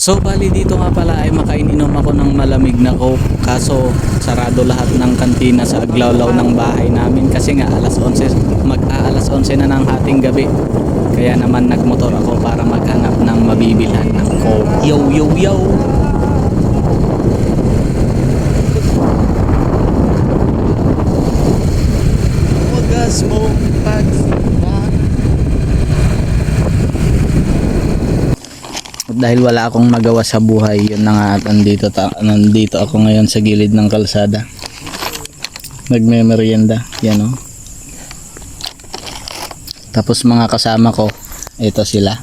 So bali dito nga pala ay makaininom ako ng malamig na coke, kaso sarado lahat ng kantina sa aglawlaw ng bahay namin kasi nga alas 11, mag-aalas 11 na ng hating gabi. Kaya naman nagmotor ako para maghanap ng mabibilhan ng coke. Yo yo yo! Wagas mo dahil wala akong magawa sa buhay, yun na nga at nandito ako ngayon sa gilid ng kalsada nagme-merienda, yan o. Tapos mga kasama ko, ito sila,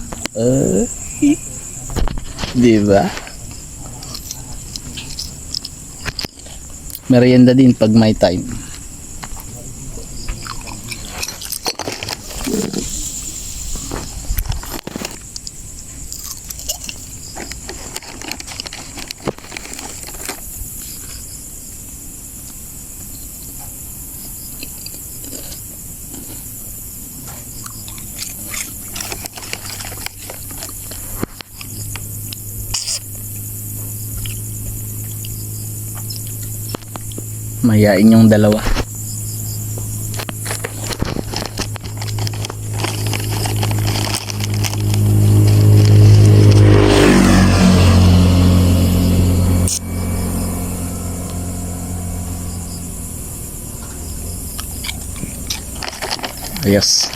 diba? Merienda din pag may time. Mayain yung dalawa. Ayos.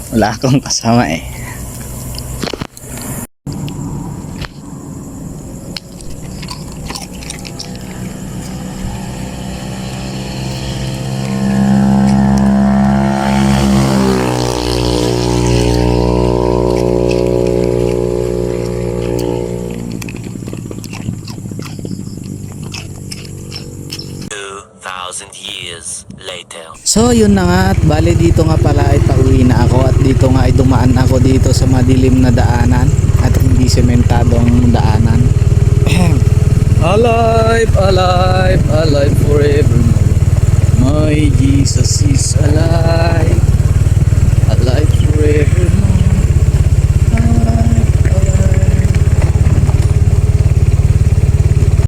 Wala akong kasama eh. Years later. So yun na nga at bali dito nga pala ay pauwi na ako at dito nga ay dumaan ako dito sa madilim na daanan at hindi sementadong daanan. Alive, alive, alive forevermore. My Jesus is alive.